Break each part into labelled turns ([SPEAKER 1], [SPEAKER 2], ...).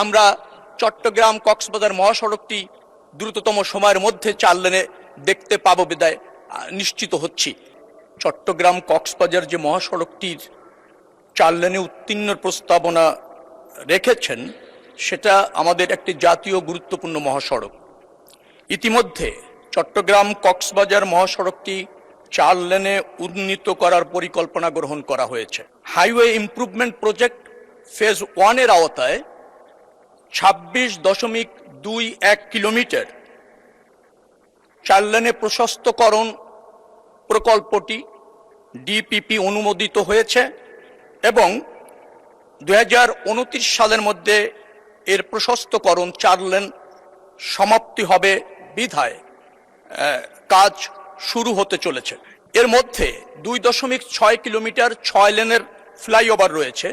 [SPEAKER 1] আমরা চট্টগ্রাম কক্সবাজার মহাসড়কটি দ্রুততম সময়ের মধ্যে 4 লেনে দেখতে পাবো বিদায় নিশ্চিত হচ্ছি। চট্টগ্রাম কক্সবাজার যে মহাসড়কটির 4 লেনে উত্তীর্ণের প্রস্তাবনা রেখেছেন, সেটা আমাদের একটি জাতীয় গুরুত্বপূর্ণ মহাসড়ক। ইতিমধ্যে চট্টগ্রাম কক্সবাজার মহাসড়কটি 4 লেনে উন্নীত করার পরিকল্পনা গ্রহণ করা হয়েছে। হাইওয়ে ইমপ্রুভমেন্ট প্রজেক্ট ফেজ 1 এর আওতায় 26.21 কিলোমিটার 4 লেনে প্রশস্তকরণ প্রকল্পটি ডিপিপি অনুমোদিত হয়েছে এবং 2029 সালের মধ্যে এর প্রশস্তকরণ 4 লেন সমাপ্তি হবে বিধায় কাজ শুরু হতে চলেছে। এর মধ্যে 2.6 কিলোমিটার 6 লেনের ফ্লাইওভার রয়েছে।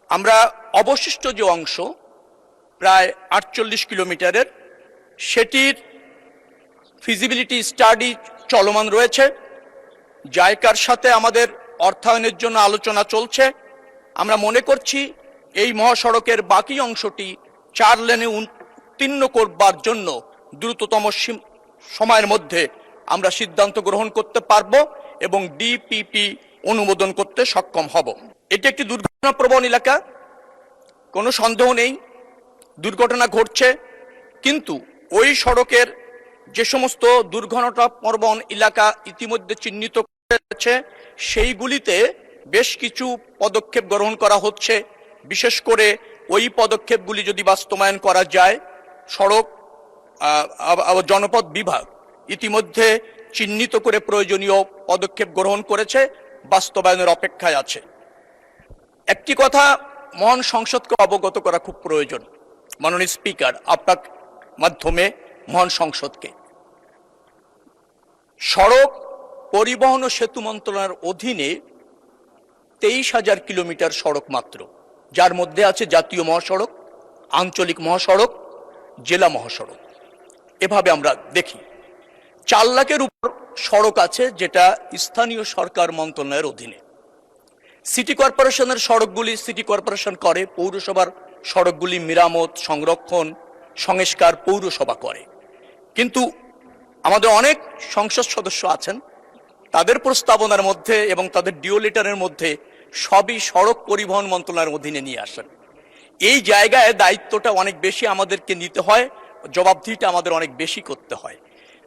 [SPEAKER 1] আমরা অবশিষ্ট যে অংশ প্রায় 48 কিলোমিটারের, সেটির ফিজিবিলিটি স্টাডি চলমান রয়েছে। জাইকার সাথে আমাদের অর্থায়নের জন্য আলোচনা চলছে। আমরা মনে করছি এই মহাসড়কের বাকি অংশটি 4 লেনে উত্তীর্ণ করবার জন্য দ্রুততম সময়ের মধ্যে আমরা সিদ্ধান্ত গ্রহণ করতে পারব এবং ডিপিপি অনুমোদন করতে সক্ষম হব। এটি একটি দুর্ঘটনাপ্রবণ এলাকা, কোনো সন্দেহ নেই, দুর্ঘটনা ঘটছে, কিন্তু ওই সড়কের যে সমস্ত দুর্ঘটনাপ্রবণ এলাকা ইতিমধ্যে চিহ্নিত করেছে, সেইগুলিতে বেশ কিছু পদক্ষেপ গ্রহণ করা হচ্ছে। বিশেষ করে ওই পদক্ষেপগুলি যদি বাস্তবায়ন করা যায়, সড়ক জনপথ বিভাগ ইতিমধ্যে চিহ্নিত করে প্রয়োজনীয় পদক্ষেপ গ্রহণ করেছে, বাস্তবায়নের অপেক্ষায় আছে। একটি কথা মহান সংসদকে অবগত করা খুব প্রয়োজন। মাননীয় স্পিকার, আপনার মাধ্যমে মহান সংসদকে, সড়ক পরিবহন ও সেতু মন্ত্রণালয়ের অধীনে 23,000 কিলোমিটার সড়ক মাত্র, যার মধ্যে আছে জাতীয় মহাসড়ক, আঞ্চলিক মহাসড়ক, জেলা মহাসড়ক। এভাবে আমরা দেখি 4 লাখের উপর সড়ক আছে যেটা স্থানীয় সরকার মন্ত্রণালয়ের অধীনে। সিটি কর্পোরেশনের সড়কগুলি সিটি কর্পোরেশন করে, পৌরসভার সড়কগুলি মেরামত, সংরক্ষণ, সংস্কার পৌরসভা করে। কিন্তু আমাদের অনেক সংসদ সদস্য আছেন, তাদের প্রস্তাবনার মধ্যে এবং তাদের ডিও লেটারের মধ্যে সবই সড়ক পরিবহন মন্ত্রণালয়ের অধীনে নিয়ে আসেন। এই জায়গায় দায়িত্বটা অনেক বেশি আমাদেরকে নিতে হয়, জবাবদিহিটা আমাদের অনেক বেশি করতে হয়।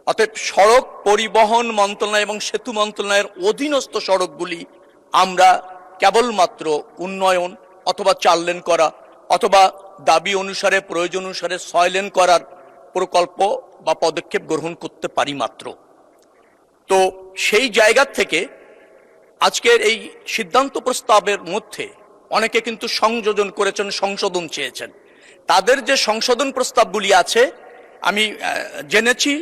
[SPEAKER 1] অতএব সড়ক পরিবহন মন্ত্রণালয় এবং সেতু মন্ত্রণালয়ের অধীনস্থ সড়কগুলি আমরা কেবলমাত্র উন্নয়ন অথবা 4 লেন করা অথবা দাবি অনুসারে প্রয়োজন অনুসারে 6 লেন করার প্রকল্প বা পদক্ষেপ গ্রহণ করতে পারি মাত্র। তো সেই জায়গা থেকে আজকের এই সিদ্ধান্ত প্রস্তাবের মধ্যে অনেকে কিন্তু সংযোজন করেছেন, সংশোধন চেয়েছেন। তাদের যে সংশোধন প্রস্তাবগুলি আছে আমি জেনেছি,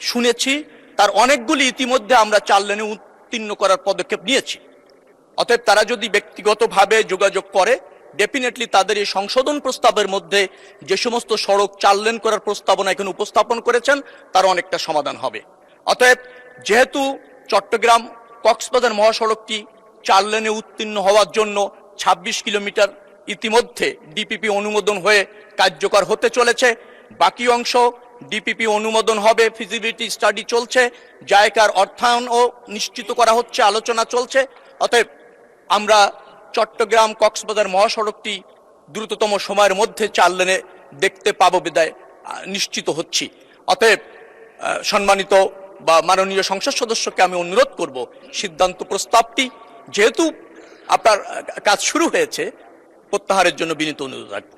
[SPEAKER 1] শুনেছি, তার অনেকগুলি ইতিমধ্যে আমরা 4 লেনে উত্তীর্ণ করার পদক্ষেপ নিয়েছি। অতএব তারা যদি ব্যক্তিগতভাবে যোগাযোগ করে, ডেফিনেটলি তাদের এই সংশোধন প্রস্তাবের মধ্যে যে সমস্ত সড়ক 4 লেন করার প্রস্তাবনা এখানে উপস্থাপন করেছেন তার অনেকটা সমাধান হবে। অতএব যেহেতু চট্টগ্রাম কক্সবাজার মহাসড়কটি 4 লেনে উত্তীর্ণ হওয়ার জন্য 26 কিলোমিটার ইতিমধ্যে ডিপিপি অনুমোদন হয়ে কার্যকর হতে চলেছে, বাকি অংশ ডিপিপি অনুমোদন হবে, ফিজিবিলিটি স্টাডি চলছে, জায়গার অর্থায়নও নিশ্চিত করা হচ্ছে, আলোচনা চলছে। অতএব আমরা চট্টগ্রাম কক্সবাজার মহাসড়কটি দ্রুততম সময়ের মধ্যে 4 লেনে দেখতে পাবো বিদায় নিশ্চিত হচ্ছি। অতএব সম্মানিত বা মাননীয় সংসদ সদস্যকে আমি অনুরোধ করব, সিদ্ধান্ত প্রস্তাবটি যেহেতু আপনার কাজ শুরু হয়েছে, প্রত্যাহারের জন্য বিনীত অনুরোধ রাখব।